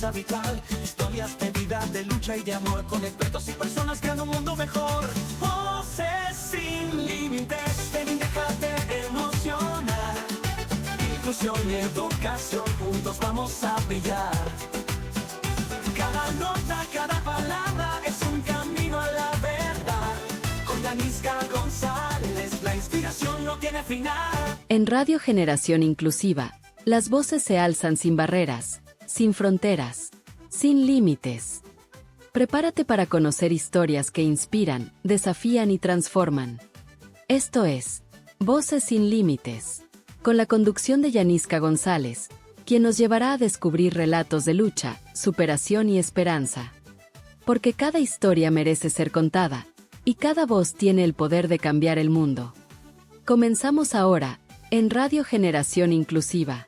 fuerza vital. Historias de vida, de lucha y de amor, con expertos y personas creando un mundo mejor. Voces sin límites, ven y déjate emocionar. Inclusión y educación, juntos vamos a brillar. Cada nota, cada palabra es un camino a la verdad. Con Yanisca González, la inspiración no tiene final. En Radio Generación Inclusiva, las voces se alzan sin barreras, sin fronteras, sin límites. Prepárate para conocer historias que inspiran, desafían y transforman. Esto es Voces sin Límites, con la conducción de Yanisca González, quien nos llevará a descubrir relatos de lucha, superación y esperanza. Porque cada historia merece ser contada, y cada voz tiene el poder de cambiar el mundo. Comenzamos ahora, en Radio Generación Inclusiva.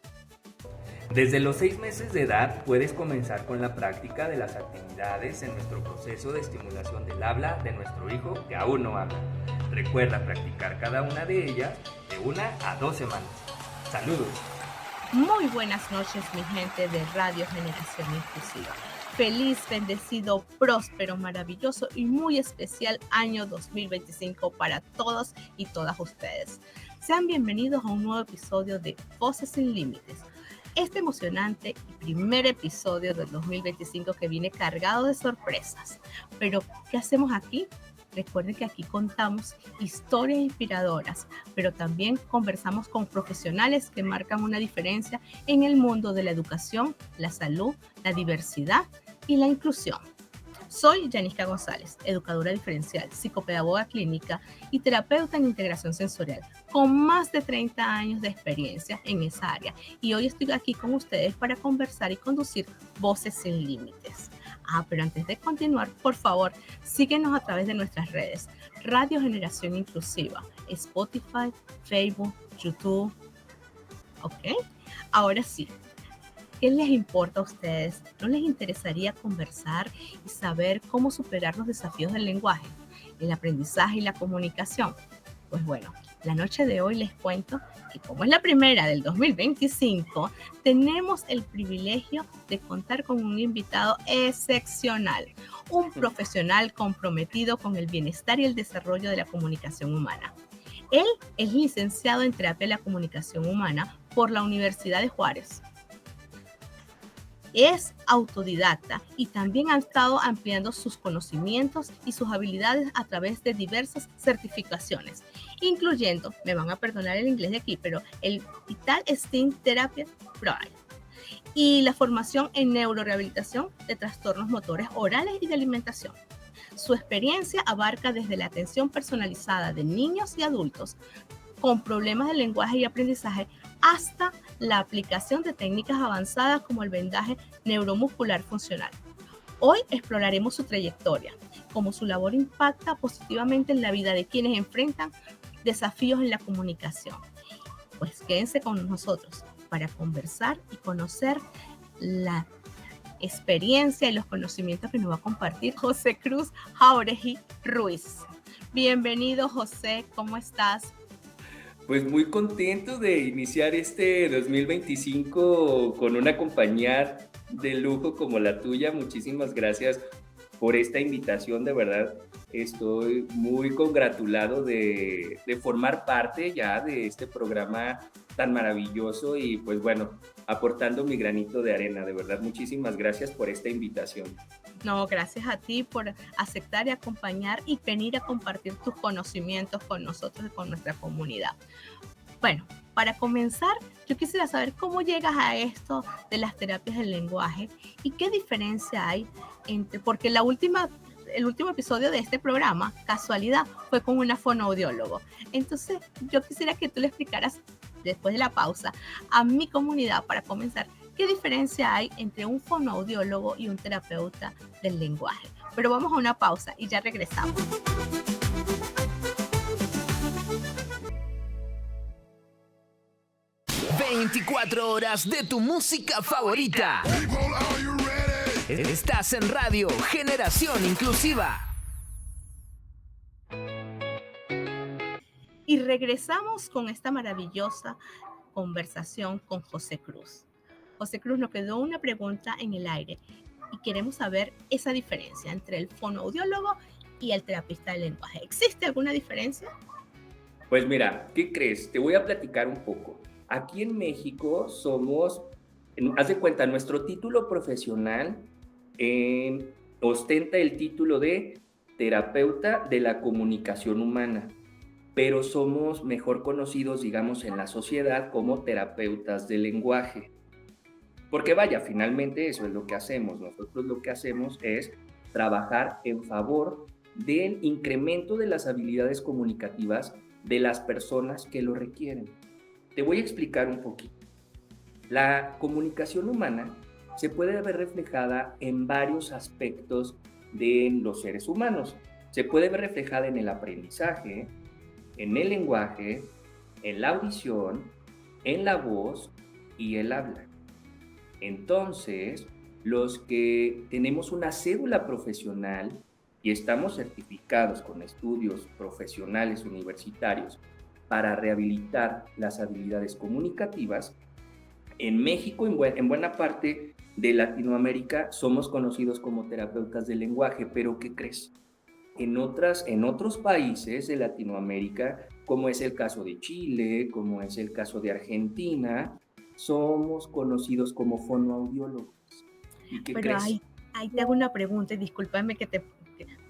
Desde los 6 meses de edad puedes comenzar con la práctica de las actividades en nuestro proceso de estimulación del habla de nuestro hijo que aún no habla. Recuerda practicar cada una de ellas de 1 a 2 semanas. ¡Saludos! Muy buenas noches, mi gente de Radio Generación Inclusiva. Feliz, bendecido, próspero, maravilloso y muy especial año 2025 para todos y todas ustedes. Sean bienvenidos a un nuevo episodio de Voces sin Límites. Este emocionante y primer episodio del 2025 que viene cargado de sorpresas. Pero, ¿qué hacemos aquí? Recuerden que aquí contamos historias inspiradoras, pero también conversamos con profesionales que marcan una diferencia en el mundo de la educación, la salud, la diversidad y la inclusión. Soy Yanisca González, educadora diferencial, psicopedagoga clínica y terapeuta en integración sensorial, con más de 30 años de experiencia en esa área. Y hoy estoy aquí con ustedes para conversar y conducir Voces sin Límites. Pero antes de continuar, por favor, síguenos a través de nuestras redes. Radio Generación Inclusiva, Spotify, Facebook, YouTube. ¿Ok? Ahora sí. ¿Qué les importa a ustedes? ¿No les interesaría conversar y saber cómo superar los desafíos del lenguaje, el aprendizaje y la comunicación? Pues bueno, la noche de hoy les cuento que como es la primera del 2025, tenemos el privilegio de contar con un invitado excepcional, un profesional comprometido con el bienestar y el desarrollo de la comunicación humana. Él es licenciado en terapia de la comunicación humana por la Universidad de Juárez. Es autodidacta y también ha estado ampliando sus conocimientos y sus habilidades a través de diversas certificaciones, incluyendo, me van a perdonar el inglés de aquí, pero el Vital Steam Therapy Program y la formación en neurorehabilitación de trastornos motores orales y de alimentación. Su experiencia abarca desde la atención personalizada de niños y adultos con problemas de lenguaje y aprendizaje hasta la aplicación de técnicas avanzadas como el vendaje neuromuscular funcional. Hoy exploraremos su trayectoria, cómo su labor impacta positivamente en la vida de quienes enfrentan desafíos en la comunicación. Pues quédense con nosotros para conversar y conocer la experiencia y los conocimientos que nos va a compartir José Cruz Jauregui Ruiz. Bienvenido, José, ¿cómo estás? Pues muy contento de iniciar este 2025 con una compañía de lujo como la tuya. Muchísimas gracias por esta invitación, de verdad. Estoy muy congratulado de formar parte ya de este programa tan maravilloso y pues bueno, aportando mi granito de arena, de verdad. Muchísimas gracias por esta invitación. No, gracias a ti por aceptar y acompañar y venir a compartir tus conocimientos con nosotros y con nuestra comunidad. Bueno, para comenzar, yo quisiera saber cómo llegas a esto de las terapias del lenguaje y qué diferencia hay entre, porque el último episodio de este programa, casualidad, fue con una fonoaudiólogo. Entonces, yo quisiera que tú le explicaras, después de la pausa, a mi comunidad para comenzar, ¿qué diferencia hay entre un fonoaudiólogo y un terapeuta del lenguaje? Pero vamos a una pausa y ya regresamos. 24 horas de tu música favorita. Estás en Radio Generación Inclusiva. Y regresamos con esta maravillosa conversación con José Cruz. José Cruz, nos quedó una pregunta en el aire y queremos saber esa diferencia entre el fonoaudiólogo y el terapista del lenguaje. ¿Existe alguna diferencia? Pues mira, ¿qué crees? Te voy a platicar un poco. Aquí en México somos, haz de cuenta, nuestro título profesional ostenta el título de terapeuta de la comunicación humana, pero somos mejor conocidos, digamos, en la sociedad como terapeutas del lenguaje. Porque vaya, finalmente eso es lo que hacemos. Nosotros lo que hacemos es trabajar en favor del incremento de las habilidades comunicativas de las personas que lo requieren. Te voy a explicar un poquito. La comunicación humana se puede ver reflejada en varios aspectos de los seres humanos. Se puede ver reflejada en el aprendizaje, en el lenguaje, en la audición, en la voz y el habla. Entonces, los que tenemos una cédula profesional y estamos certificados con estudios profesionales universitarios para rehabilitar las habilidades comunicativas, en México, en buena parte de Latinoamérica, somos conocidos como terapeutas del lenguaje, pero ¿qué crees? En otros países de Latinoamérica, como es el caso de Chile, como es el caso de Argentina, somos conocidos como fonoaudiólogos. ¿Y qué Pero crees? ahí te hago una pregunta y discúlpame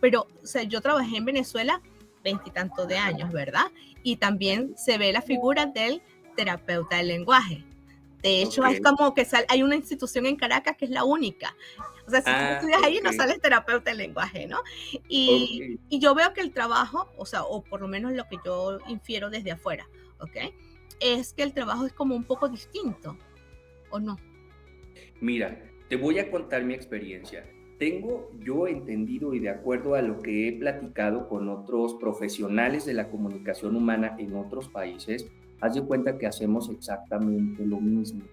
pero, o sea, yo trabajé en Venezuela veintitantos de años, ¿verdad? Y también se ve la figura del terapeuta del lenguaje. De hecho, es Ok. como que hay una institución en Caracas que es la única. O sea, si tú estudias ahí, Ok, no sales terapeuta del lenguaje, ¿no? ok. Y yo veo que el trabajo, o sea, o por lo menos lo que yo infiero desde afuera, ¿ok? Es que el trabajo es como un poco distinto, ¿o no? Mira, te voy a contar mi experiencia. Tengo yo entendido y de acuerdo a lo que he platicado con otros profesionales de la comunicación humana en otros países, haz de cuenta que hacemos exactamente lo mismo.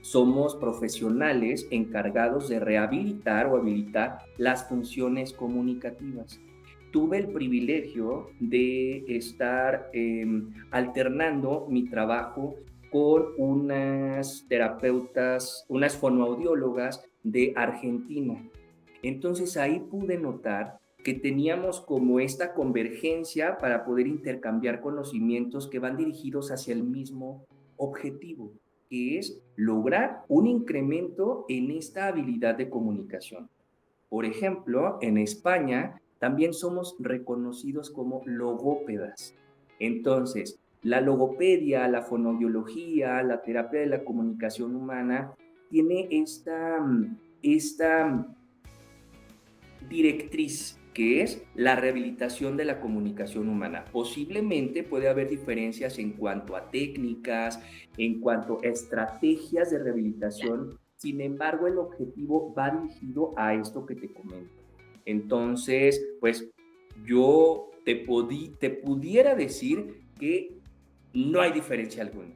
Somos profesionales encargados de rehabilitar o habilitar las funciones comunicativas. Tuve el privilegio de estar alternando mi trabajo con unas terapeutas, unas fonoaudiólogas de Argentina. Entonces ahí pude notar que teníamos como esta convergencia para poder intercambiar conocimientos que van dirigidos hacia el mismo objetivo, que es lograr un incremento en esta habilidad de comunicación. Por ejemplo, en España también somos reconocidos como logópedas. Entonces, la logopedia, la fonoaudiología, la terapia de la comunicación humana tiene esta directriz que es la rehabilitación de la comunicación humana. Posiblemente puede haber diferencias en cuanto a técnicas, en cuanto a estrategias de rehabilitación. Sin embargo, el objetivo va dirigido a esto que te comento. Entonces, pues yo te pudiera decir que no hay diferencia alguna.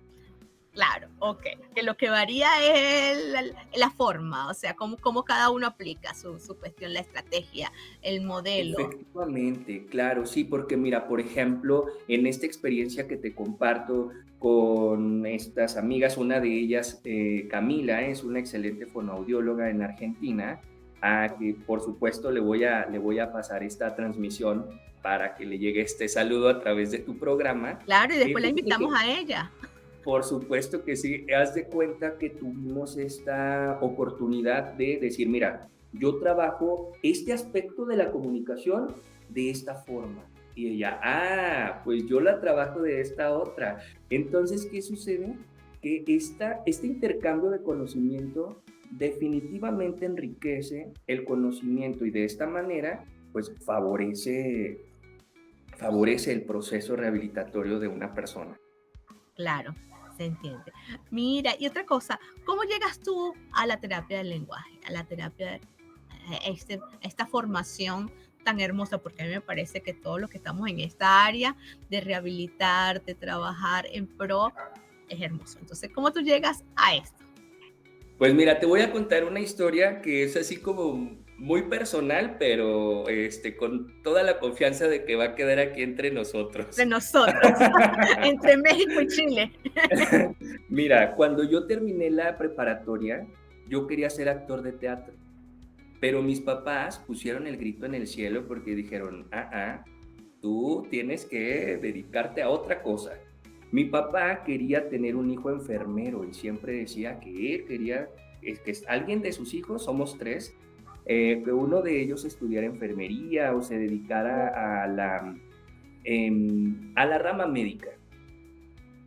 Claro, ok. Que lo que varía es la forma, o sea, cómo cada uno aplica su cuestión, la estrategia, el modelo. Efectivamente, claro, sí, porque mira, por ejemplo, en esta experiencia que te comparto con estas amigas, una de ellas, Camila, es una excelente fonoaudióloga en Argentina, a que por supuesto le voy a pasar esta transmisión para que le llegue este saludo a través de tu programa. Claro, y después la Fíjate invitamos que, a ella. por supuesto que sí, haz de cuenta que tuvimos esta oportunidad de decir, mira, yo trabajo este aspecto de la comunicación de esta forma. Y ella, pues yo la trabajo de esta otra. Entonces, ¿qué sucede? Que este intercambio de conocimiento definitivamente enriquece el conocimiento y de esta manera, pues favorece el proceso rehabilitatorio de una persona. Claro, se entiende. Mira, y otra cosa, ¿cómo llegas tú a la terapia del lenguaje, a la terapia, esta formación tan hermosa? Porque a mí me parece que todos los que estamos en esta área de rehabilitar, de trabajar en pro, es hermoso. Entonces, ¿cómo tú llegas a esto? Pues mira, te voy a contar una historia que es así como muy personal, pero con toda la confianza de que va a quedar aquí entre nosotros. De nosotros, entre México y Chile. Mira, cuando yo terminé la preparatoria, yo quería ser actor de teatro, pero mis papás pusieron el grito en el cielo porque dijeron, tú tienes que dedicarte a otra cosa. Mi papá quería tener un hijo enfermero y siempre decía que él quería que alguien de sus hijos, somos tres, que uno de ellos estudiara enfermería o se dedicara a la rama médica.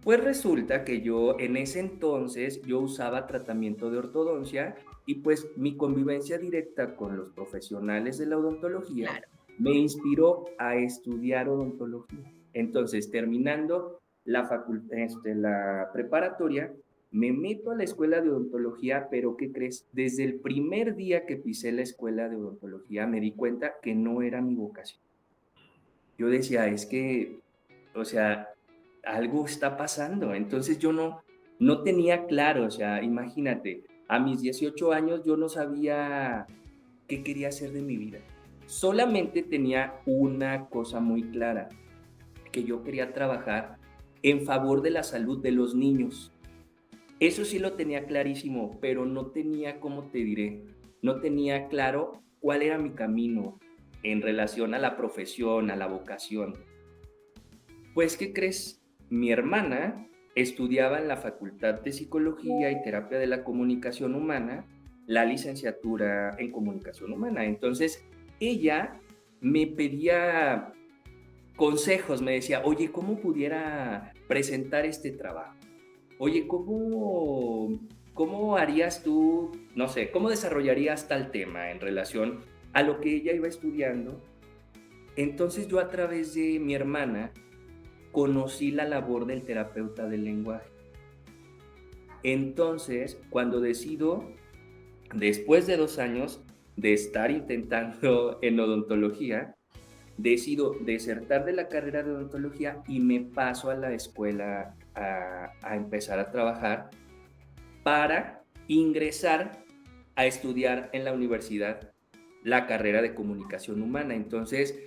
Pues resulta que yo en ese entonces yo usaba tratamiento de ortodoncia y pues mi convivencia directa con los profesionales de la odontología Claro. me inspiró a estudiar odontología. Entonces, terminando la preparatoria, me meto a la escuela de odontología, pero ¿qué crees? Desde el primer día que pisé la escuela de odontología me di cuenta que no era mi vocación. Yo decía, es que, o sea, algo está pasando. Entonces yo no tenía claro, o sea, imagínate, a mis 18 años yo no sabía qué quería hacer de mi vida. Solamente tenía una cosa muy clara, que yo quería trabajar en favor de la salud de los niños. Eso sí lo tenía clarísimo, pero no tenía, ¿cómo te diré? No tenía claro cuál era mi camino en relación a la profesión, a la vocación. Pues, ¿qué crees? Mi hermana estudiaba en la Facultad de Psicología y Terapia de la Comunicación Humana, la licenciatura en Comunicación Humana. Entonces, ella me pedía consejos, me decía, oye, ¿cómo pudiera presentar este trabajo? Oye, ¿cómo harías tú, no sé, cómo desarrollarías tal tema en relación a lo que ella iba estudiando? Entonces yo a través de mi hermana conocí la labor del terapeuta del lenguaje. Entonces, cuando decido, después de 2 años de estar intentando en odontología, decido desertar de la carrera de odontología y me paso a la escuela a empezar a trabajar para ingresar a estudiar en la universidad la carrera de comunicación humana. Entonces,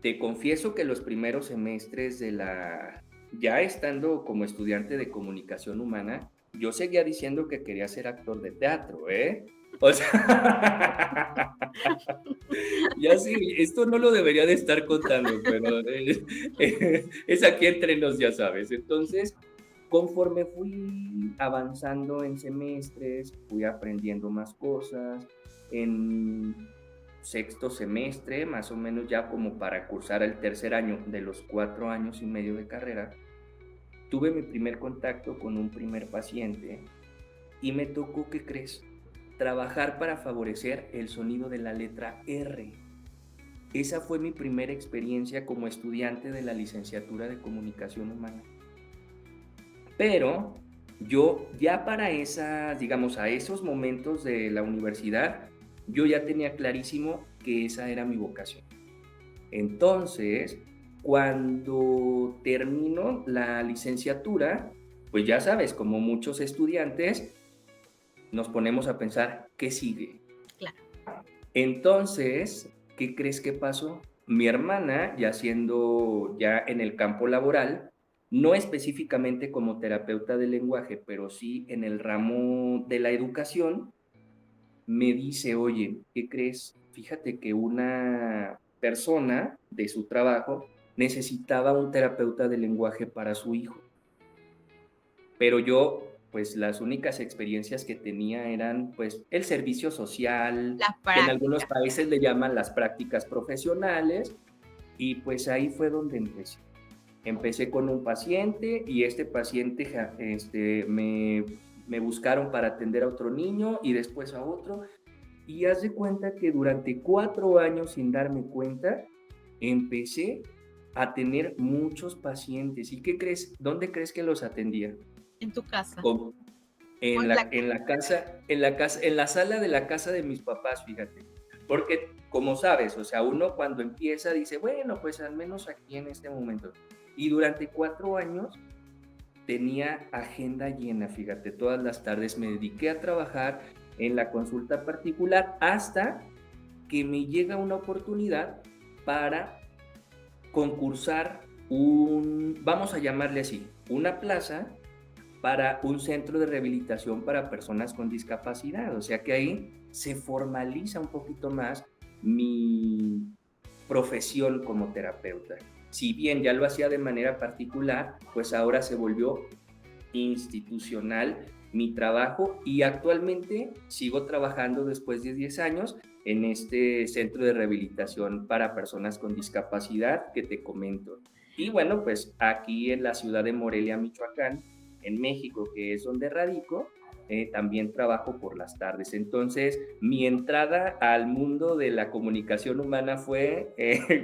te confieso que los primeros semestres ya estando como estudiante de comunicación humana, yo seguía diciendo que quería ser actor de teatro, ¿eh? O sea, ya sí, esto no lo debería de estar contando, pero es aquí entre nos, ya sabes. Entonces, conforme fui avanzando en semestres, fui aprendiendo más cosas. En sexto semestre, más o menos ya como para cursar el tercer año de los 4 años y medio de carrera, tuve mi primer contacto con un primer paciente y me tocó, ¿qué crees? Trabajar para favorecer el sonido de la letra R. Esa fue mi primera experiencia como estudiante de la licenciatura de Comunicación Humana. Pero yo ya para a esos momentos de la universidad, yo ya tenía clarísimo que esa era mi vocación. Entonces, cuando termino la licenciatura, pues ya sabes, como muchos estudiantes, nos ponemos a pensar, ¿qué sigue? Claro. Entonces, ¿qué crees que pasó? Mi hermana, ya siendo ya en el campo laboral, no específicamente como terapeuta del lenguaje, pero sí en el ramo de la educación, me dice, oye, ¿qué crees? Fíjate que una persona de su trabajo necesitaba un terapeuta de lenguaje para su hijo. Pero yo, pues las únicas experiencias que tenía eran, pues, el servicio social, que en algunos países le llaman las prácticas profesionales, y pues ahí fue donde empecé. Empecé con un paciente y este paciente me buscaron para atender a otro niño y después a otro. Y haz de cuenta que durante 4 años, sin darme cuenta, empecé a tener muchos pacientes. ¿Y qué crees? ¿Dónde crees que los atendía? En tu casa. En la sala de la casa de mis papás, fíjate. Porque, como sabes, o sea, uno cuando empieza dice, bueno, pues al menos aquí en este momento. Y durante 4 años tenía agenda llena, fíjate, todas las tardes me dediqué a trabajar en la consulta particular hasta que me llega una oportunidad para concursar vamos a llamarle así, una plaza para un centro de rehabilitación para personas con discapacidad. O sea que ahí se formaliza un poquito más mi profesión como terapeuta. Si bien ya lo hacía de manera particular, pues ahora se volvió institucional mi trabajo y actualmente sigo trabajando después de 10 años en este centro de rehabilitación para personas con discapacidad que te comento. Y bueno, pues aquí en la ciudad de Morelia, Michoacán, en México, que es donde radico, también trabajo por las tardes. Entonces, mi entrada al mundo de la comunicación humana fue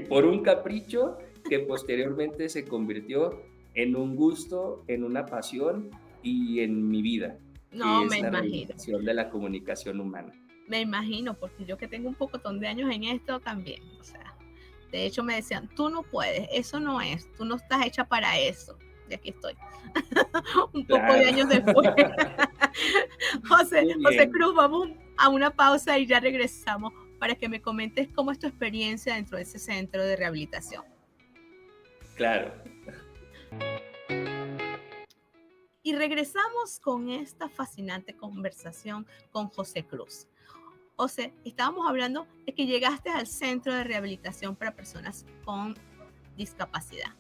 por un capricho que posteriormente se convirtió en un gusto, en una pasión y en mi vida, No, que me es la imagino. rehabilitación de la comunicación humana. Me imagino, porque yo que tengo un pocotón de años en esto también, o sea, de hecho me decían, tú no puedes, eso no es, tú no estás hecha para eso. Y aquí estoy, un poco de años después. José Cruz, vamos a una pausa y ya regresamos para que me comentes cómo es tu experiencia dentro de ese centro de rehabilitación. Claro. Y regresamos con esta fascinante conversación con José Cruz. José, estábamos hablando de que llegaste al centro de rehabilitación para personas con discapacidad.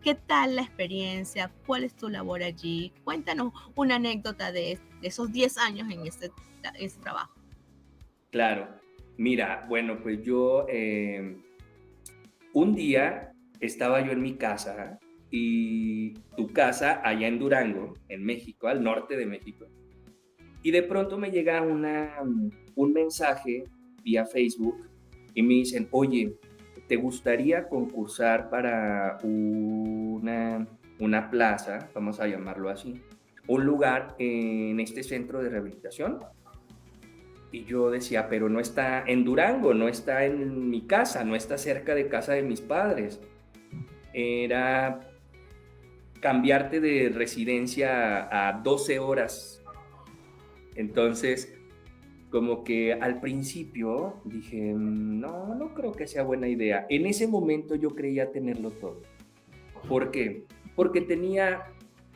¿Qué tal la experiencia? ¿Cuál es tu labor allí? Cuéntanos una anécdota de esos 10 años en ese trabajo. Claro. Mira, bueno, pues yo un día estaba yo en mi casa y tu casa allá en Durango, en México, al norte de México, y de pronto me llega un mensaje vía Facebook y me dicen, oye, ¿te gustaría concursar para una plaza, vamos a llamarlo así, un lugar en este centro de rehabilitación? Y yo decía, pero no está en Durango, no está en mi casa, no está cerca de casa de mis padres. Era cambiarte de residencia a 12 horas. Entonces, como que al principio dije, no creo que sea buena idea. En ese momento yo creía tenerlo todo. ¿Por qué? Porque tenía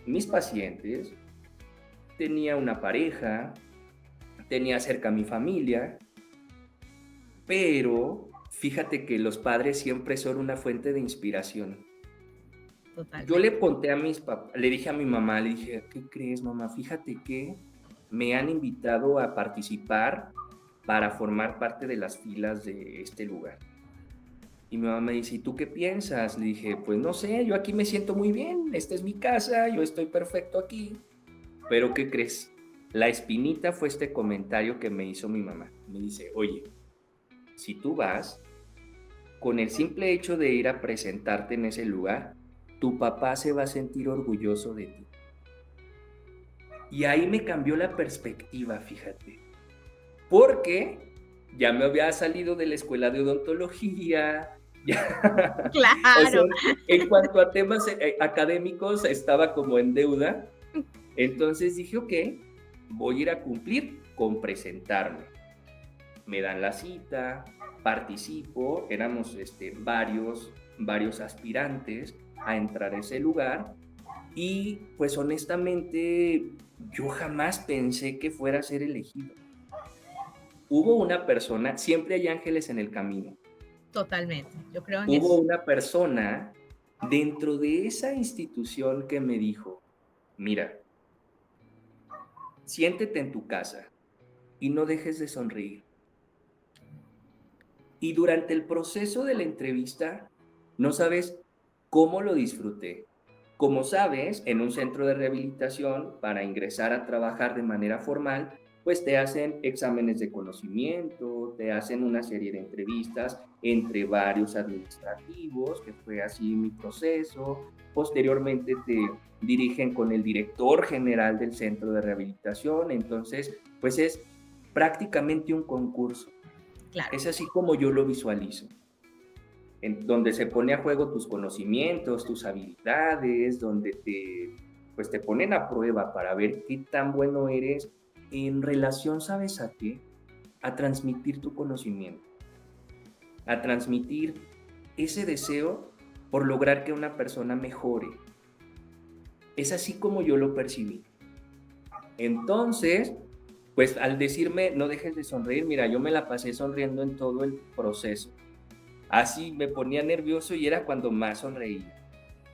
mis pacientes, tenía una pareja, tenía cerca a mi familia, pero fíjate que los padres siempre son una fuente de inspiración. Totalmente. Yo le dije a mi mamá, le dije, ¿qué crees, mamá? Fíjate que me han invitado a participar para formar parte de las filas de este lugar. Y mi mamá me dice, ¿y tú qué piensas? Le dije, pues no sé, yo aquí me siento muy bien, esta es mi casa, yo estoy perfecto aquí. Pero ¿qué crees? La espinita fue este comentario que me hizo mi mamá. Me dice, oye, si tú vas, con el simple hecho de ir a presentarte en ese lugar, tu papá se va a sentir orgulloso de ti. Y ahí me cambió la perspectiva, fíjate. Porque ya me había salido de la escuela de odontología. Ya, claro. O sea, en cuanto a temas académicos, estaba como en deuda. Entonces dije, ok, voy a ir a cumplir con presentarme. Me dan la cita, participo, éramos varios aspirantes a entrar a ese lugar y pues honestamente yo jamás pensé que fuera a ser elegido. Hubo una persona, siempre hay ángeles en el camino. Totalmente, yo creo en eso. Hubo una persona dentro de esa institución que me dijo, mira, siéntete en tu casa y no dejes de sonreír. Y durante el proceso de la entrevista, no sabes cómo lo disfruté. Como sabes, en un centro de rehabilitación, para ingresar a trabajar de manera formal, pues te hacen exámenes de conocimiento, te hacen una serie de entrevistas entre varios administrativos, que fue así mi proceso. Posteriormente te dirigen con el director general del centro de rehabilitación, entonces pues es prácticamente un concurso. Claro. Es así como yo lo visualizo, en donde se pone a juego tus conocimientos, tus habilidades, donde te ponen a prueba para ver qué tan bueno eres en relación, ¿sabes a qué? A transmitir tu conocimiento, a transmitir ese deseo por lograr que una persona mejore. Es así como yo lo percibí. Entonces, pues al decirme, no dejes de sonreír, mira, yo me la pasé sonriendo en todo el proceso. Así me ponía nervioso y era cuando más sonreía.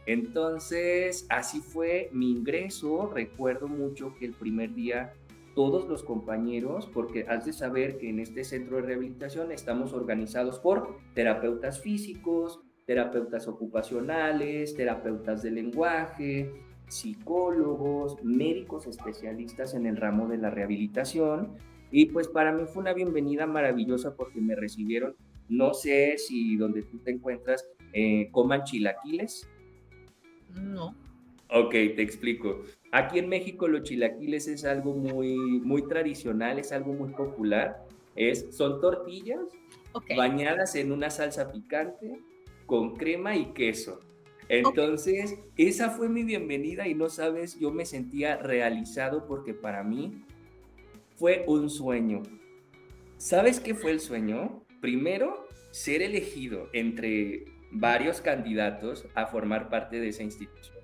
Entonces, así fue mi ingreso. Recuerdo mucho que el primer día todos los compañeros, porque has de saber que en este centro de rehabilitación estamos organizados por terapeutas físicos, terapeutas ocupacionales, terapeutas de lenguaje, psicólogos, médicos especialistas en el ramo de la rehabilitación. Y pues para mí fue una bienvenida maravillosa porque me recibieron, no sé si donde tú te encuentras coman chilaquiles. No. Ok, te explico. Aquí en México los chilaquiles es algo muy tradicional, es algo muy popular. Son tortillas Ok. bañadas en una salsa picante con crema y queso. Ok. Entonces, esa fue mi bienvenida y no sabes, yo me sentía realizado porque para mí fue un sueño. ¿Sabes qué fue el sueño? Primero, ser elegido entre varios candidatos a formar parte de esa institución.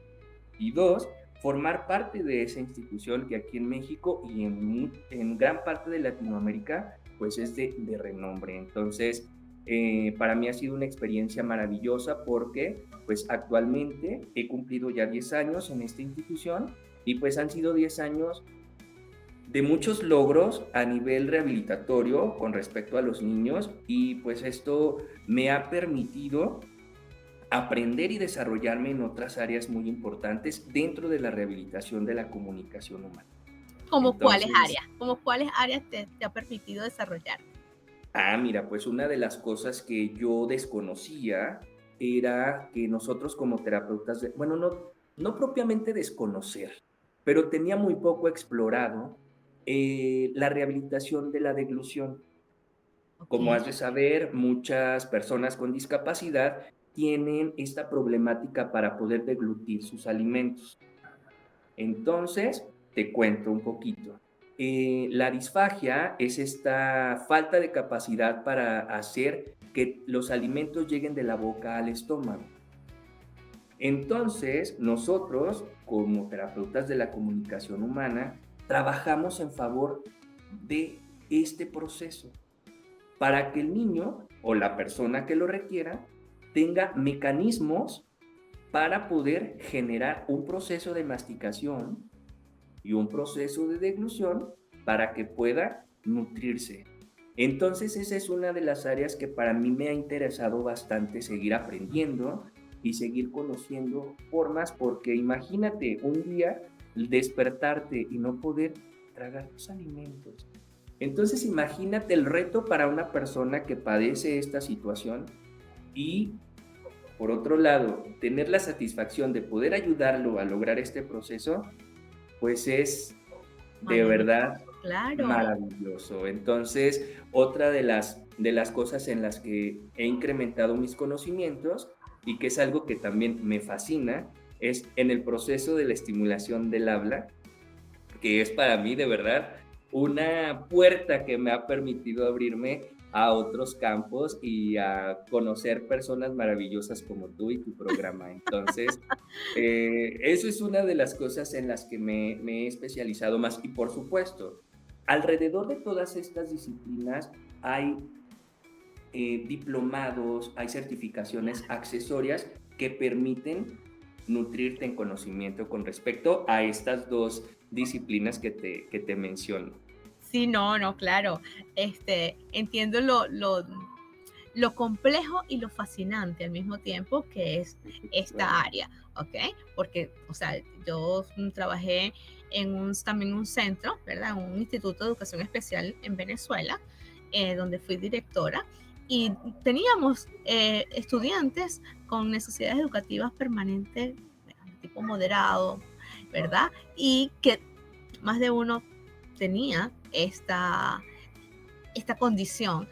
Y dos, formar parte de esa institución que aquí en México y en gran parte de Latinoamérica, pues es de renombre. Entonces, para mí ha sido una experiencia maravillosa porque, pues actualmente he cumplido ya 10 años en esta institución y pues han sido 10 años de muchos logros a nivel rehabilitatorio con respecto a los niños y pues esto me ha permitido aprender y desarrollarme en otras áreas muy importantes dentro de la rehabilitación de la comunicación humana. ¿Como cuáles Entonces, áreas? ¿Como cuáles áreas te ha permitido desarrollar? mira, pues una de las cosas que yo desconocía era que nosotros como terapeutas, bueno, no propiamente desconocer, pero tenía muy poco explorado la rehabilitación de la deglución. Ok. Como has de saber, muchas personas con discapacidad tienen esta problemática para poder deglutir sus alimentos. Entonces, te cuento un poquito. La disfagia es esta falta de capacidad para hacer que los alimentos lleguen de la boca al estómago. Entonces, nosotros, como terapeutas de la comunicación humana, trabajamos en favor de este proceso para que el niño o la persona que lo requiera tenga mecanismos para poder generar un proceso de masticación y un proceso de deglución para que pueda nutrirse. Entonces esa es una de las áreas que para mí me ha interesado bastante seguir aprendiendo y seguir conociendo formas, porque imagínate un día despertarte y no poder tragar tus alimentos. Entonces imagínate el reto para una persona que padece esta situación y por otro lado, tener la satisfacción de poder ayudarlo a lograr este proceso, pues es de verdad Claro. maravilloso. Entonces, otra de las cosas en las que he incrementado mis conocimientos y que es algo que también me fascina, es en el proceso de la estimulación del habla, que es para mí de verdad una puerta que me ha permitido abrirme a otros campos y a conocer personas maravillosas como tú y tu programa. Entonces, eso es una de las cosas en las que me he especializado más. Y por supuesto, alrededor de todas estas disciplinas hay diplomados, hay certificaciones accesorias que permiten nutrirte en conocimiento con respecto a estas dos disciplinas que te menciono. Sí, no, claro. Entiendo lo complejo y lo fascinante al mismo tiempo que es esta área, ¿ok? Porque, o sea, yo trabajé también un centro, ¿verdad? Un instituto de educación especial en Venezuela, donde fui directora, y teníamos estudiantes con necesidades educativas permanentes, tipo moderado, ¿verdad? Y que más de uno tenía esta condición.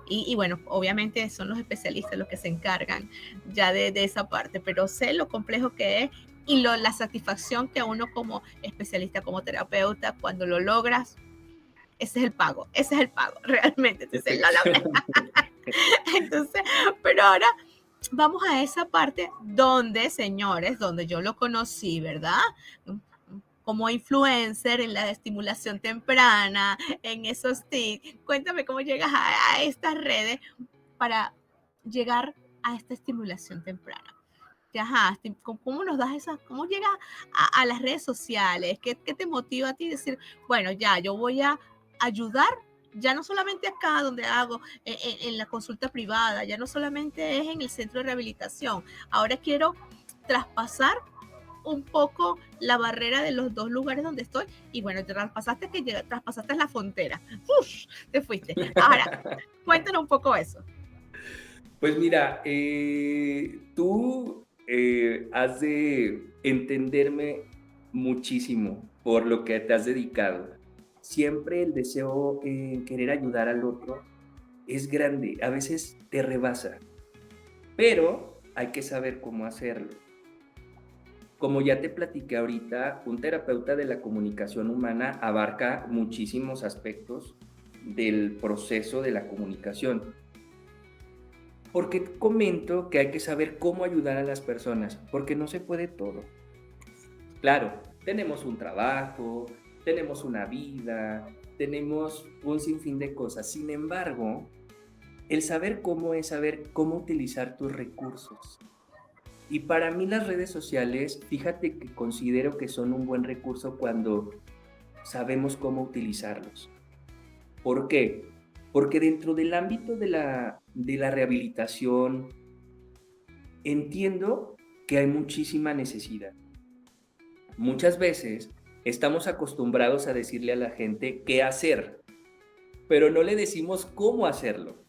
Y bueno, obviamente son los especialistas los que se encargan ya de esa parte, pero sé lo complejo que es y la satisfacción que uno como especialista, como terapeuta, cuando lo logras, ese es el pago, realmente. Entonces, entonces, pero ahora vamos a esa parte donde, señores, donde yo lo conocí, ¿verdad? Como influencer en la estimulación temprana, en esos tips. Cuéntame cómo llegas a estas redes para llegar a esta estimulación temprana. Ajá, ¿cómo nos das esa, cómo llegas a las redes sociales? ¿Qué te motiva a ti a decir, bueno, ya, yo voy a ayudar, ya no solamente acá donde hago, en la consulta privada, ya no solamente es en el centro de rehabilitación, ahora quiero traspasar un poco la barrera de los dos lugares donde estoy y bueno, traspasaste la frontera. ¡Uf! Te fuiste. Ahora, cuéntanos un poco eso. Pues mira, tú has de entenderme muchísimo por lo que te has dedicado. Siempre el deseo en querer ayudar al otro es grande, a veces te rebasa, pero hay que saber cómo hacerlo. Como ya te platiqué ahorita, un terapeuta de la comunicación humana abarca muchísimos aspectos del proceso de la comunicación. Porque comento que hay que saber cómo ayudar a las personas, porque no se puede todo. Claro, tenemos un trabajo, tenemos una vida, tenemos un sinfín de cosas. Sin embargo, el saber cómo es saber cómo utilizar tus recursos. Y para mí las redes sociales, fíjate que considero que son un buen recurso cuando sabemos cómo utilizarlos. ¿Por qué? Porque dentro del ámbito de la rehabilitación, entiendo que hay muchísima necesidad. Muchas veces estamos acostumbrados a decirle a la gente qué hacer, pero no le decimos cómo hacerlo.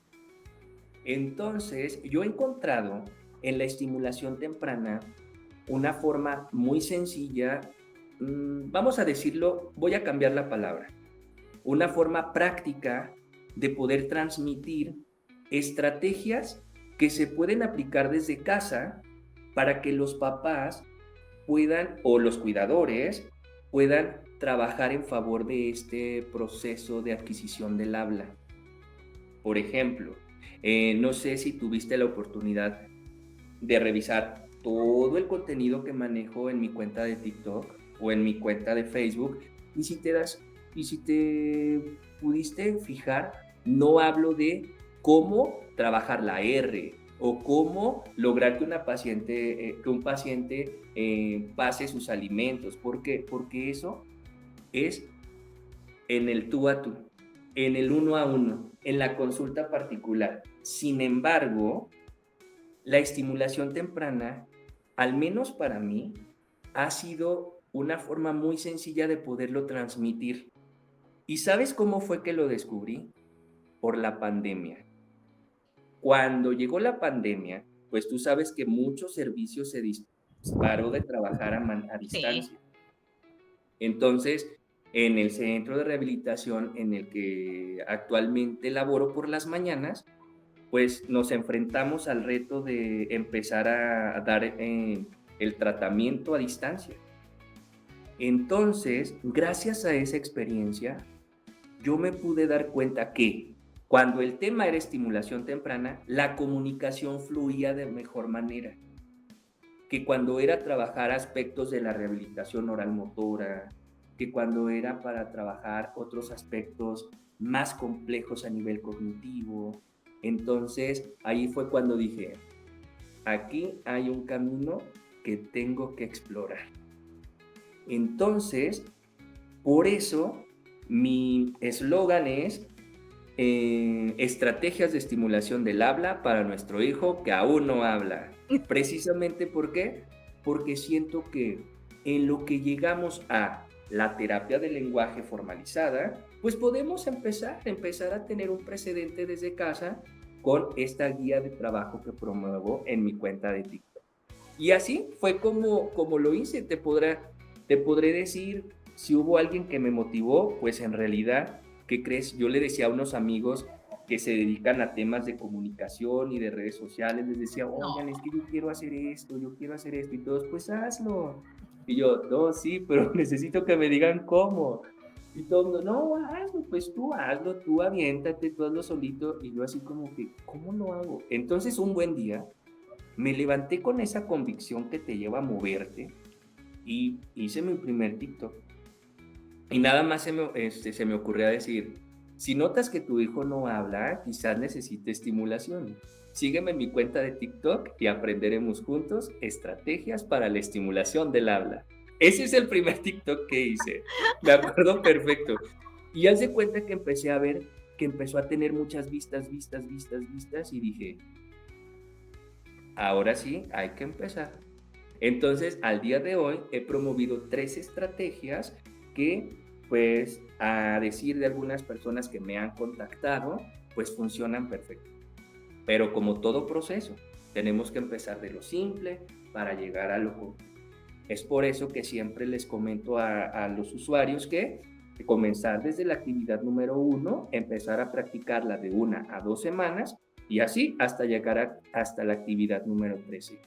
Entonces, yo he encontrado en la estimulación temprana una forma muy sencilla, vamos a decirlo, voy a cambiar la palabra, una forma práctica de poder transmitir estrategias que se pueden aplicar desde casa para que los papás puedan, o los cuidadores, puedan trabajar en favor de este proceso de adquisición del habla. Por ejemplo, no sé si tuviste la oportunidad de revisar todo el contenido que manejo en mi cuenta de TikTok o en mi cuenta de Facebook, y si te pudiste fijar, no hablo de cómo trabajar la R o cómo lograr que un paciente pase sus alimentos. ¿Por qué? Porque eso es en el tú a tú, en el uno a uno, en la consulta particular. Sin embargo, la estimulación temprana, al menos para mí, ha sido una forma muy sencilla de poderlo transmitir. ¿Y sabes cómo fue que lo descubrí? Por la pandemia. Cuando llegó la pandemia, pues tú sabes que muchos servicios se disparó de trabajar a distancia. Sí. Entonces, en el centro de rehabilitación en el que actualmente laboro por las mañanas, pues nos enfrentamos al reto de empezar a dar el tratamiento a distancia. Entonces, gracias a esa experiencia, yo me pude dar cuenta que cuando el tema era estimulación temprana, la comunicación fluía de mejor manera que cuando era trabajar aspectos de la rehabilitación oral motora, que cuando era para trabajar otros aspectos más complejos a nivel cognitivo. Entonces, ahí fue cuando dije, aquí hay un camino que tengo que explorar. Entonces, por eso, mi eslogan es estrategias de estimulación del habla para nuestro hijo que aún no habla. Precisamente, ¿por qué? Porque siento que en lo que llegamos a la terapia del lenguaje formalizada, pues podemos empezar a tener un precedente desde casa con esta guía de trabajo que promuevo en mi cuenta de TikTok. Y así fue como lo hice. Te podré decir si hubo alguien que me motivó, pues en realidad, ¿qué crees? Yo le decía a unos amigos que se dedican a temas de comunicación y de redes sociales, les decía, oigan, es que yo quiero hacer esto, y todos, pues hazlo. Y yo, no, sí, pero necesito que me digan cómo. Y todo el mundo, no, hazlo, pues tú hazlo, tú aviéntate, tú hazlo solito. Y yo así como que, ¿cómo lo hago? Entonces un buen día me levanté con esa convicción que te lleva a moverte y hice mi primer TikTok. Y nada más se me ocurrió decir, si notas que tu hijo no habla, quizás necesite estimulación. Sígueme en mi cuenta de TikTok y aprenderemos juntos estrategias para la estimulación del habla. Ese es el primer TikTok que hice. Me acuerdo perfecto. Y haz de cuenta que empecé a ver que empezó a tener muchas vistas y dije, ahora sí, hay que empezar. Entonces, al día de hoy he promovido 3 estrategias que, pues, a decir de algunas personas que me han contactado, pues funcionan perfecto. Pero como todo proceso, tenemos que empezar de lo simple para llegar a lo complejo. Es por eso que siempre les comento a los usuarios que comenzar desde la actividad número 1, empezar a practicarla de 1 a 2 semanas y así hasta llegar hasta la actividad número 13.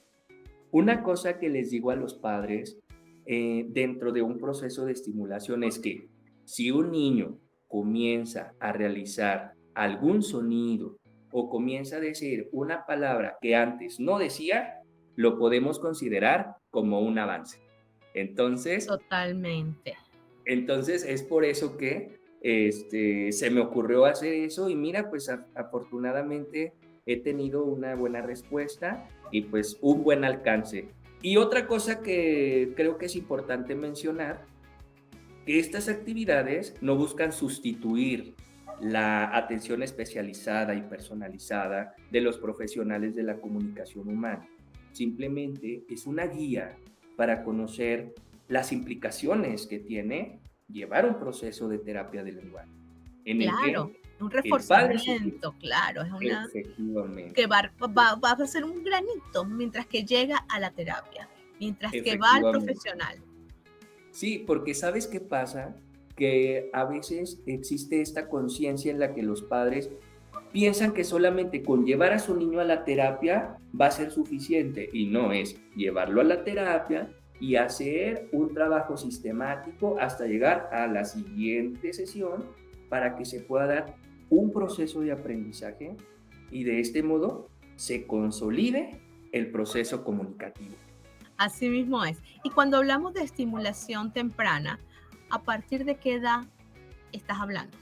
Una cosa que les digo a los padres dentro de un proceso de estimulación es que si un niño comienza a realizar algún sonido o comienza a decir una palabra que antes no decía, lo podemos considerar como un avance. Entonces, Totalmente. entonces es por eso que se me ocurrió hacer eso y mira, pues afortunadamente he tenido una buena respuesta y pues un buen alcance. Y otra cosa que creo que es importante mencionar, que estas actividades no buscan sustituir la atención especializada y personalizada de los profesionales de la comunicación humana. Simplemente es una guía para conocer las implicaciones que tiene llevar un proceso de terapia del lenguaje, en el Claro, que un el padre sugiere, reforzamiento, claro, es una efectivamente, que va a ser un granito mientras que llega a la terapia, mientras que va al efectivamente. profesional. Sí, porque ¿sabes qué pasa? Que a veces existe esta conciencia en la que los padres piensan que solamente con llevar a su niño a la terapia va a ser suficiente y no es llevarlo a la terapia y hacer un trabajo sistemático hasta llegar a la siguiente sesión para que se pueda dar un proceso de aprendizaje y de este modo se consolide el proceso comunicativo. Así mismo es. Y cuando hablamos de estimulación temprana, ¿a partir de qué edad estás hablando?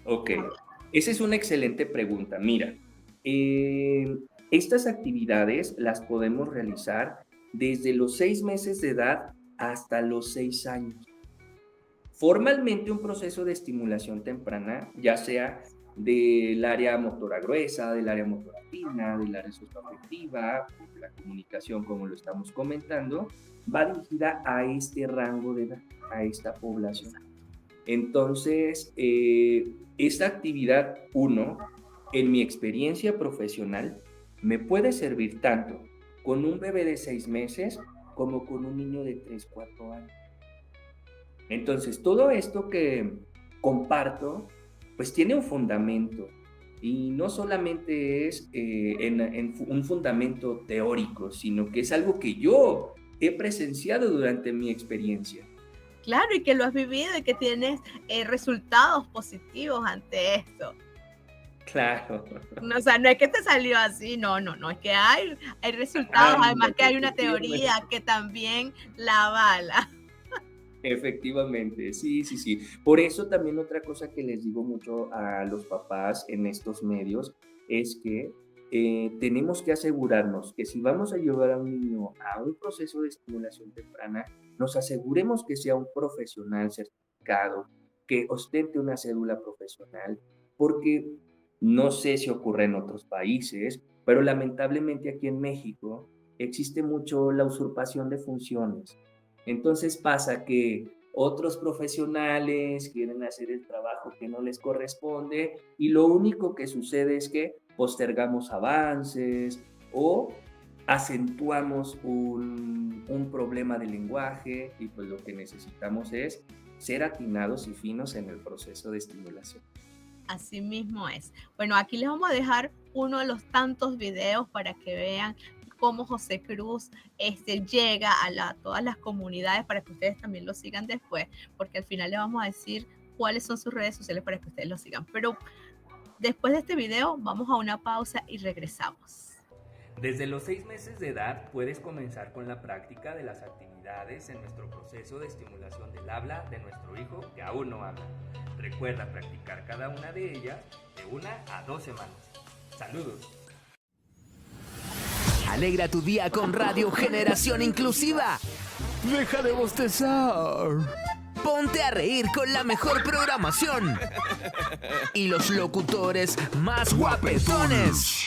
Ok, esa es una excelente pregunta. Mira, estas actividades las podemos realizar desde los 6 meses de edad hasta los 6 años. Formalmente un proceso de estimulación temprana, ya sea del área motora gruesa, del área motora fina, del área socioafectiva, de la comunicación como lo estamos comentando, va dirigida a este rango de edad, a esta población. Entonces, esta actividad 1, en mi experiencia profesional, me puede servir tanto con un bebé de 6 meses como con un niño de 3, 4 años. Entonces, todo esto que comparto, pues tiene un fundamento y no solamente es en un fundamento teórico, sino que es algo que yo he presenciado durante mi experiencia. Claro, y que lo has vivido y que tienes resultados positivos ante esto. Claro. No, o sea, no es que te salió así, no, no, no, es que hay resultados, además Ándale, que hay una efectivamente. teoría que también la avala. Efectivamente, sí, sí, sí. Por eso también otra cosa que les digo mucho a los papás en estos medios es que tenemos que asegurarnos que si vamos a llevar a un niño a un proceso de estimulación temprana, nos aseguremos que sea un profesional certificado, que ostente una cédula profesional, porque no sé si ocurre en otros países, pero lamentablemente aquí en México existe mucho la usurpación de funciones. Entonces pasa que otros profesionales quieren hacer el trabajo que no les corresponde y lo único que sucede es que postergamos avances o acentuamos un problema de lenguaje y pues lo que necesitamos es ser atinados y finos en el proceso de estimulación. Así mismo es. Bueno, aquí les vamos a dejar uno de los tantos videos para que vean cómo José Cruz llega a todas las comunidades para que ustedes también lo sigan después, porque al final le vamos a decir cuáles son sus redes sociales para que ustedes lo sigan. Pero después de este video vamos a una pausa y regresamos. Desde los 6 meses de edad puedes comenzar con la práctica de las actividades en nuestro proceso de estimulación del habla de nuestro hijo que aún no habla. Recuerda practicar cada una de ellas de 1 a 2 semanas. ¡Saludos! Alegra tu día con Radio Generación Inclusiva. Deja de bostezar. Ponte a reír con la mejor programación y los locutores más guapetones.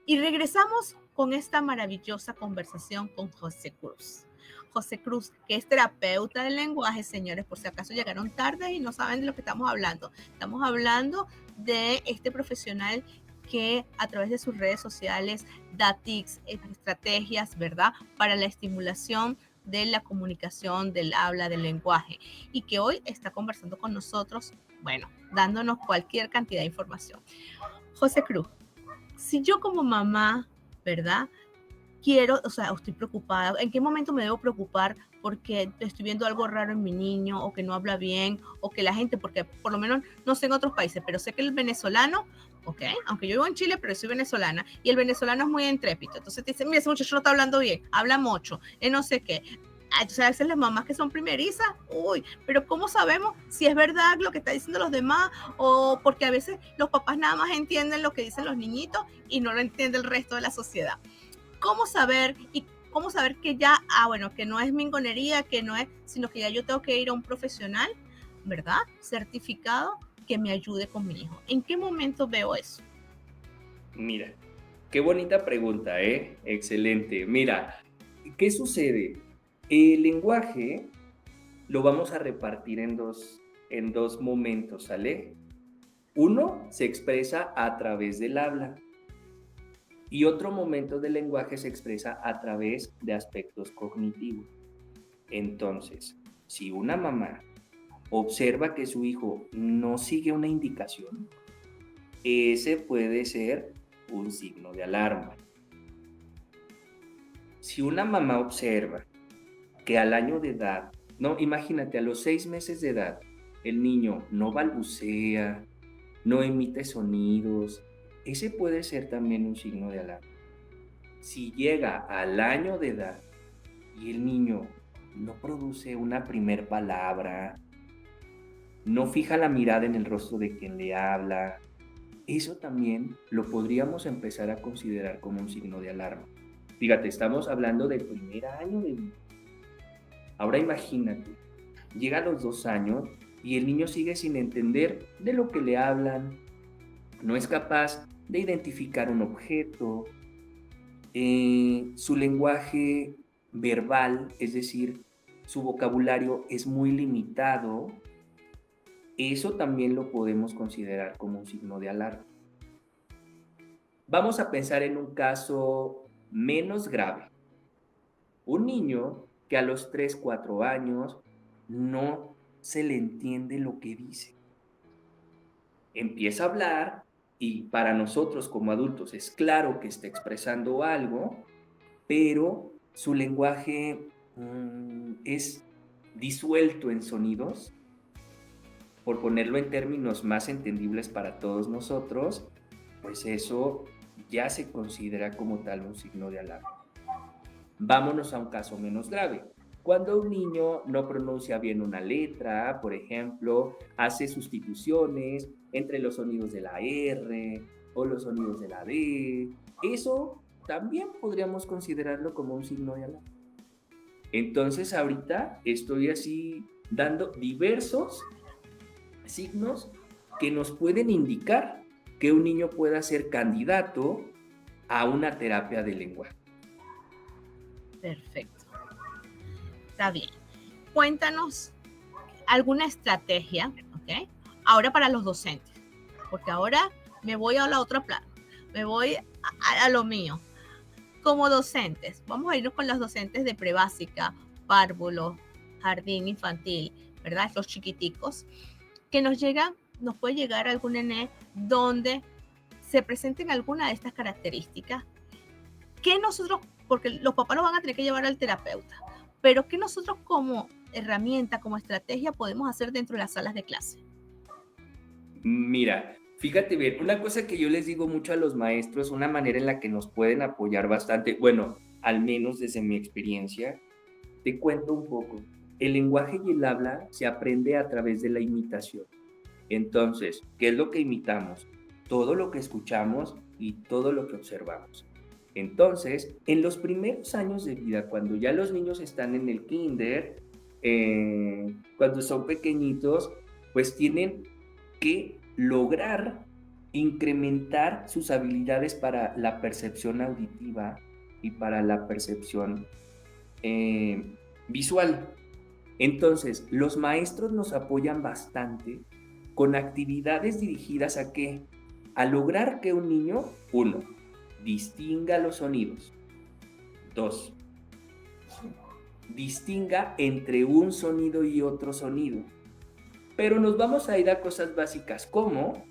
Y regresamos con esta maravillosa conversación con José Cruz. José Cruz, que es terapeuta del lenguaje, señores, por si acaso llegaron tarde y no saben de lo que estamos hablando. Estamos hablando de este profesional que a través de sus redes sociales da tips, estrategias, ¿verdad?, para la estimulación de la comunicación, del habla, del lenguaje, y que hoy está conversando con nosotros, bueno, dándonos cualquier cantidad de información. José Cruz, si yo como mamá, ¿verdad?, quiero, o sea, estoy preocupada, ¿en qué momento me debo preocupar porque estoy viendo algo raro en mi niño, o que no habla bien, o que la gente, porque por lo menos no sé en otros países, pero sé que el venezolano, ok, aunque yo vivo en Chile, pero soy venezolana, y el venezolano es muy intrépido, entonces te dicen, mira, ese muchacho no está hablando bien, habla mucho, no sé qué. Entonces a veces las mamás que son primerizas, uy, pero ¿cómo sabemos si es verdad lo que están diciendo los demás? O porque a veces los papás nada más entienden lo que dicen los niñitos y no lo entiende el resto de la sociedad. ¿Cómo saber que ya, bueno, que no es mingonería, que no es, sino que ya yo tengo que ir a un profesional, ¿verdad?, certificado, que me ayude con mi hijo? ¿En qué momento veo eso? Mira, qué bonita pregunta, ¿eh? Excelente. Mira, ¿qué sucede? El lenguaje lo vamos a repartir en dos momentos, ¿sale? Uno se expresa a través del habla y otro momento del lenguaje se expresa a través de aspectos cognitivos. Entonces, si una mamá observa que su hijo no sigue una indicación, ese puede ser un signo de alarma. Si una mamá observa que al año de edad, no, imagínate, a los 6 meses de edad, el niño no balbucea, no emite sonidos, ese puede ser también un signo de alarma. Si llega al año de edad y el niño no produce una primer palabra, no fija la mirada en el rostro de quien le habla, eso también lo podríamos empezar a considerar como un signo de alarma. Fíjate, estamos hablando del primer año de vida. Ahora imagínate, llega a los 2 años y el niño sigue sin entender de lo que le hablan, no es capaz de identificar un objeto, su lenguaje verbal, es decir, su vocabulario es muy limitado. Eso también lo podemos considerar como un signo de alarma. Vamos a pensar en un caso menos grave. Un niño que a los 3, 4 años no se le entiende lo que dice. Empieza a hablar y para nosotros como adultos es claro que está expresando algo, pero su lenguaje es disuelto en sonidos. Por ponerlo en términos más entendibles para todos nosotros, pues eso ya se considera como tal un signo de alarma. Vámonos a un caso menos grave. Cuando un niño no pronuncia bien una letra, por ejemplo, hace sustituciones entre los sonidos de la R o los sonidos de la D, eso también podríamos considerarlo como un signo de alarma. Entonces ahorita estoy así dando diversos signos que nos pueden indicar que un niño pueda ser candidato a una terapia de lenguaje. Perfecto. Está bien. Cuéntanos alguna estrategia, ¿ok? Ahora para los docentes, porque ahora me voy a la otra plano, me voy a lo mío. Como docentes, vamos a irnos con los docentes de prebásica, párvulo, jardín infantil, ¿verdad? Los chiquiticos, que nos puede llegar algún nené donde se presenten alguna de estas características, que nosotros, porque los papás nos van a tener que llevar al terapeuta, pero que nosotros como herramienta, como estrategia podemos hacer dentro de las salas de clase? Mira, fíjate bien, una cosa que yo les digo mucho a los maestros, una manera en la que nos pueden apoyar bastante, bueno, al menos desde mi experiencia, te cuento un poco. El lenguaje y el habla se aprende a través de la imitación. Entonces, ¿qué es lo que imitamos? Todo lo que escuchamos y todo lo que observamos. Entonces, en los primeros años de vida, cuando ya los niños están en el kinder, cuando son pequeñitos, pues tienen que lograr incrementar sus habilidades para la percepción auditiva y para la percepción visual. Entonces, los maestros nos apoyan bastante con actividades dirigidas a ¿qué? A lograr que un niño, 1, distinga los sonidos. 2, distinga entre un sonido y otro sonido. Pero nos vamos a ir a cosas básicas como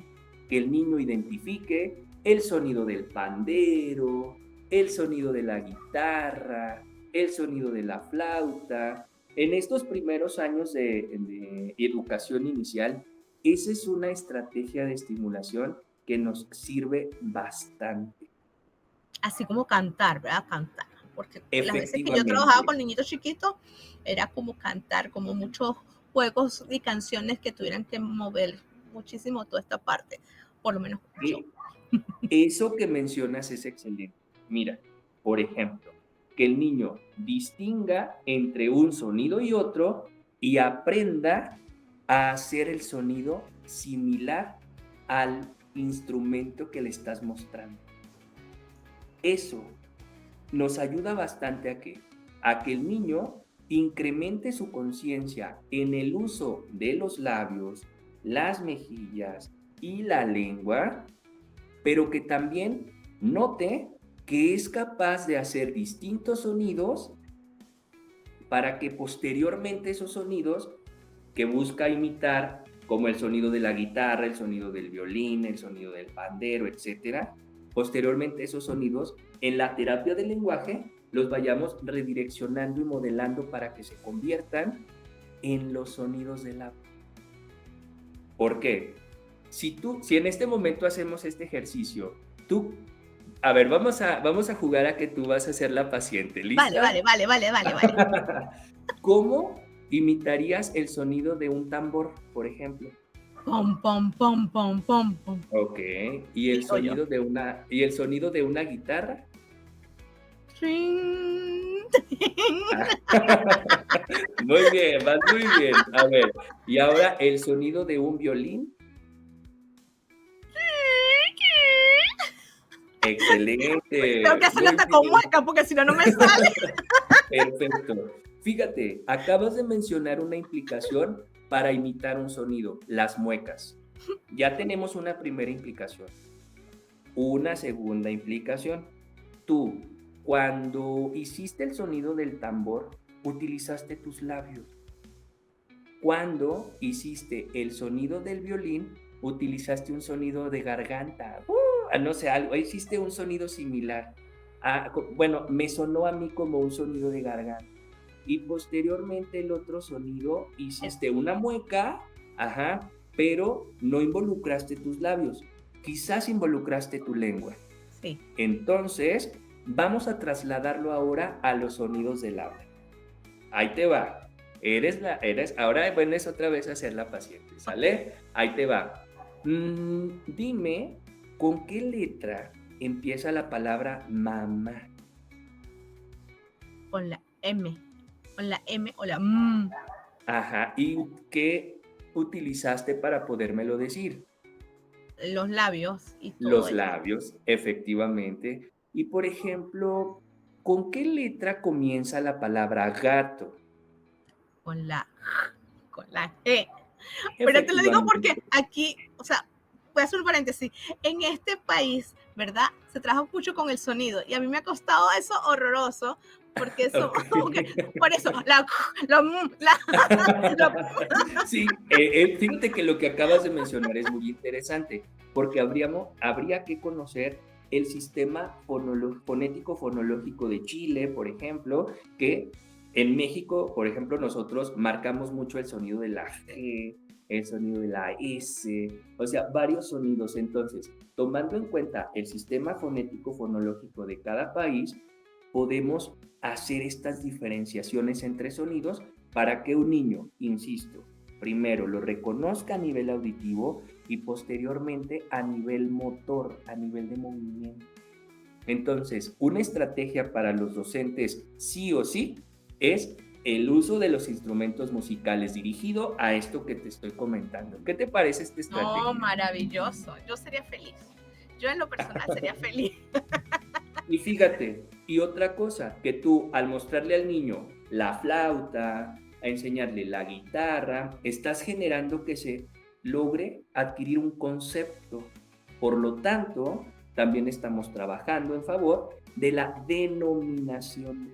que el niño identifique el sonido del pandero, el sonido de la guitarra, el sonido de la flauta. En estos primeros años de educación inicial, esa es una estrategia de estimulación que nos sirve bastante. Así como cantar, ¿verdad? Cantar. Porque las veces que yo trabajaba con niñitos chiquitos, era como cantar, como muchos juegos y canciones que tuvieran que mover muchísimo toda esta parte, por lo menos yo. Eso que mencionas es excelente. Mira, por ejemplo, que el niño distinga entre un sonido y otro y aprenda a hacer el sonido similar al instrumento que le estás mostrando. Eso nos ayuda bastante a que el niño incremente su conciencia en el uso de los labios, las mejillas y la lengua, pero que también note que es capaz de hacer distintos sonidos para que posteriormente esos sonidos que busca imitar, como el sonido de la guitarra, el sonido del violín, el sonido del pandero, etc., posteriormente esos sonidos en la terapia del lenguaje los vayamos redireccionando y modelando para que se conviertan en los sonidos del habla. ¿Por qué? Si en este momento hacemos este ejercicio, a ver, vamos a jugar a que tú vas a ser la paciente, ¿lista? Vale. ¿Cómo imitarías el sonido de un tambor, por ejemplo? Pom, pom, pom, pom, pom, pom. Ok, ¿y el sonido de una guitarra? Muy bien, vas muy bien. A ver, y ahora el sonido de un violín. Excelente. Tengo que hacerlo hasta con mueca porque si no, no me sale. Perfecto. Fíjate, acabas de mencionar una implicación para imitar un sonido, las muecas. Ya tenemos una primera implicación. Una segunda implicación. Tú, cuando hiciste el sonido del tambor, utilizaste tus labios. Cuando hiciste el sonido del violín, utilizaste un sonido de garganta. No sé, hiciste un sonido similar. Bueno, me sonó a mí como un sonido de garganta. Y posteriormente el otro sonido hiciste una mueca, pero no involucraste tus labios. Quizás involucraste tu lengua. Sí. Entonces, vamos a trasladarlo ahora a los sonidos del habla. Ahí te va. Ahora vienes otra vez a ser la paciente, ¿sale? Ahí te va. Dime, ¿con qué letra empieza la palabra mamá? Con la M. Con la M o la M. ¿Y qué utilizaste para podérmelo decir? Los labios. Y todo Los eso. labios, efectivamente. Y por ejemplo, ¿con qué letra comienza la palabra gato? Con la G. Pero te lo digo porque aquí, o sea, voy a hacer un paréntesis. En este país, ¿verdad? Se trabaja mucho con el sonido y a mí me ha costado eso horroroso. Porque eso, por eso, Sí, fíjate que lo que acabas de mencionar es muy interesante, porque habría que conocer el sistema fonético fonológico de Chile, por ejemplo, que En México, por ejemplo, nosotros marcamos mucho el sonido de la G, el sonido de la S, o sea, varios sonidos. Entonces, tomando en cuenta el sistema fonético fonológico de cada país, podemos hacer estas diferenciaciones entre sonidos para que un niño, insisto, primero lo reconozca a nivel auditivo y posteriormente a nivel motor, a nivel de movimiento. Entonces, una estrategia para los docentes sí o sí es el uso de los instrumentos musicales dirigido a esto que te estoy comentando. ¿Qué te parece esta estrategia? No, maravilloso. Yo sería feliz. Yo en lo personal sería feliz. Y fíjate, y otra cosa, que tú al mostrarle al niño la flauta, a enseñarle la guitarra, estás generando que se logre adquirir un concepto. Por lo tanto, también estamos trabajando en favor de la denominación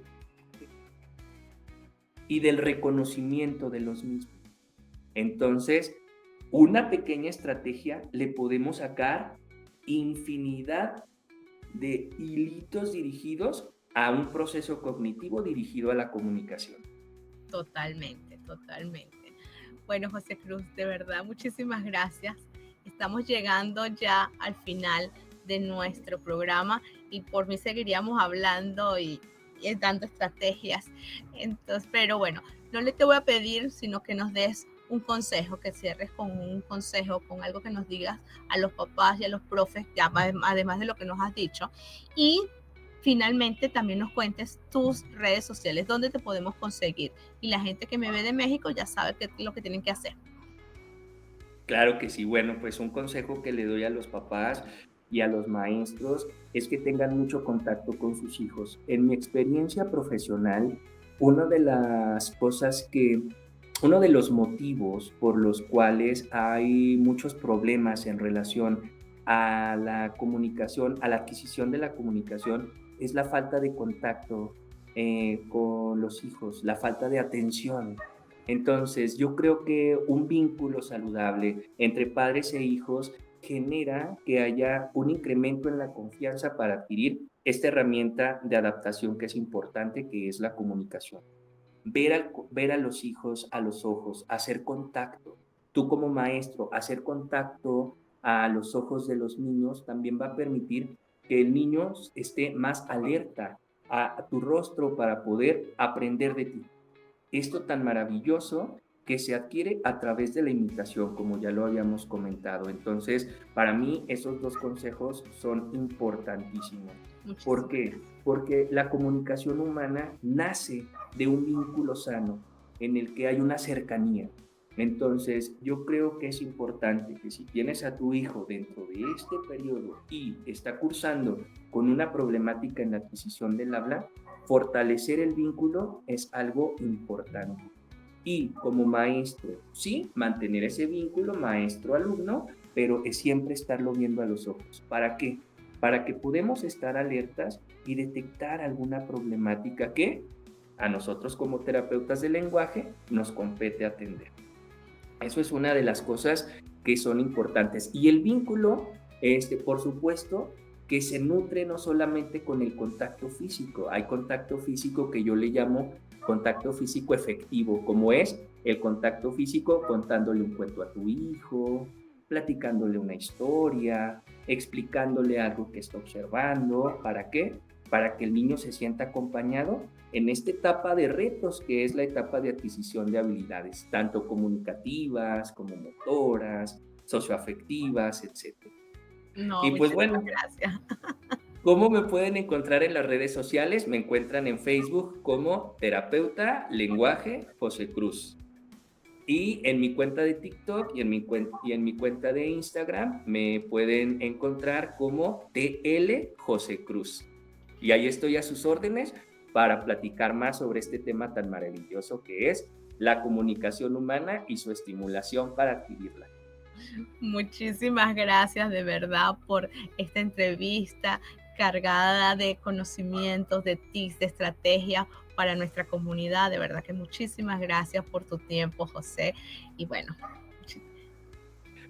y del reconocimiento de los mismos. Entonces, una pequeña estrategia le podemos sacar infinidad de hilitos dirigidos a un proceso cognitivo dirigido a la comunicación. Totalmente, totalmente. Bueno, José Cruz, de verdad, muchísimas gracias. Estamos llegando ya al final de nuestro programa y por mí seguiríamos hablando y dando estrategias. Entonces, pero bueno, no le te voy a pedir, sino que nos des un consejo, que cierres con un consejo, con algo que nos digas a los papás y a los profes, ya, además de lo que nos has dicho. Y finalmente también nos cuentes tus redes sociales, dónde te podemos conseguir. Y la gente que me ve de México ya sabe qué es lo que tienen que hacer. Claro que sí. Bueno, pues un consejo que le doy a los papás y a los maestros es que tengan mucho contacto con sus hijos. En mi experiencia profesional, una de las cosas uno de los motivos por los cuales hay muchos problemas en relación a la comunicación, a la adquisición de la comunicación, es la falta de contacto con los hijos, la falta de atención. Entonces, yo creo que un vínculo saludable entre padres e hijos genera que haya un incremento en la confianza para adquirir esta herramienta de adaptación que es importante, que es la comunicación. Ver a los hijos a los ojos, hacer contacto. Tú como maestro, hacer contacto a los ojos de los niños también va a permitir que el niño esté más alerta a tu rostro para poder aprender de ti. Esto tan maravilloso que se adquiere a través de la imitación, como ya lo habíamos comentado. Entonces, para mí, esos dos consejos son importantísimos. ¿Por qué? Porque la comunicación humana nace de un vínculo sano, en el que hay una cercanía. Entonces, yo creo que es importante que si tienes a tu hijo dentro de este periodo y está cursando con una problemática en la adquisición del habla, fortalecer el vínculo es algo importante. Y como maestro, sí, mantener ese vínculo maestro-alumno, pero es siempre estarlo viendo a los ojos. ¿Para qué? Para que podamos estar alertas y detectar alguna problemática que a nosotros como terapeutas del lenguaje nos compete atender. Eso es una de las cosas que son importantes. Y el vínculo, por supuesto, que se nutre no solamente con el contacto físico. Hay contacto físico que yo le llamo contacto físico efectivo, como es el contacto físico contándole un cuento a tu hijo, platicándole una historia, explicándole algo que está observando. ¿Para qué? Para que el niño se sienta acompañado en esta etapa de retos, que es la etapa de adquisición de habilidades, tanto comunicativas como motoras, socioafectivas, etc. No, y pues bueno, gracias. ¿Cómo me pueden encontrar en las redes sociales? Me encuentran en Facebook como Terapeuta Lenguaje José Cruz. Y en mi cuenta de TikTok y en mi cuenta de Instagram me pueden encontrar como TL José Cruz. Y ahí estoy a sus órdenes para platicar más sobre este tema tan maravilloso que es la comunicación humana y su estimulación para adquirirla. Muchísimas gracias de verdad por esta entrevista cargada de conocimientos, de tips, de estrategias para nuestra comunidad. De verdad que muchísimas gracias por tu tiempo, José. Y bueno.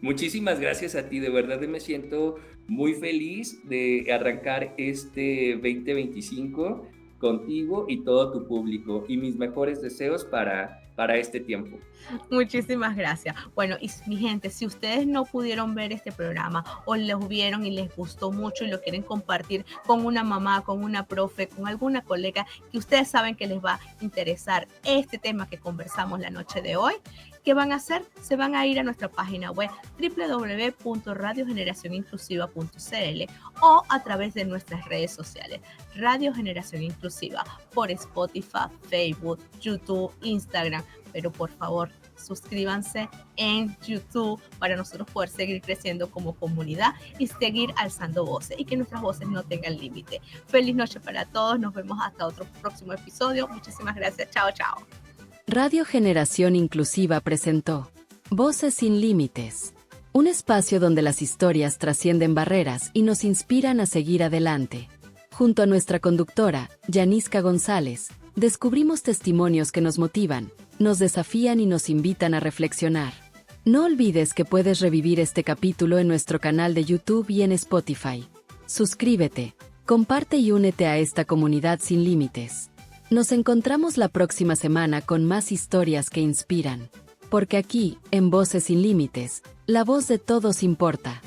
Muchísimas gracias a ti, de verdad me siento muy feliz de arrancar este 2025 contigo y todo tu público, y mis mejores deseos para este tiempo. Muchísimas gracias. Bueno, y mi gente, si ustedes no pudieron ver este programa o lo vieron y les gustó mucho y lo quieren compartir con una mamá, con una profe, con alguna colega que ustedes saben que les va a interesar este tema que conversamos la noche de hoy, ¿qué van a hacer? Se van a ir a nuestra página web www.radiogeneracioninclusiva.cl o a través de nuestras redes sociales, Radio Generación Inclusiva, por Spotify, Facebook, YouTube, Instagram. Pero por favor, suscríbanse en YouTube para nosotros poder seguir creciendo como comunidad y seguir alzando voces y que nuestras voces no tengan límite. Feliz noche para todos. Nos vemos hasta otro próximo episodio. Muchísimas gracias. Chao, chao. Radio Generación Inclusiva presentó Voces sin Límites, un espacio donde las historias trascienden barreras y nos inspiran a seguir adelante. Junto a nuestra conductora, Yanisca González, descubrimos testimonios que nos motivan, nos desafían y nos invitan a reflexionar. No olvides que puedes revivir este capítulo en nuestro canal de YouTube y en Spotify. Suscríbete, comparte y únete a esta comunidad sin límites. Nos encontramos la próxima semana con más historias que inspiran. Porque aquí, en Voces sin Límites, la voz de todos importa.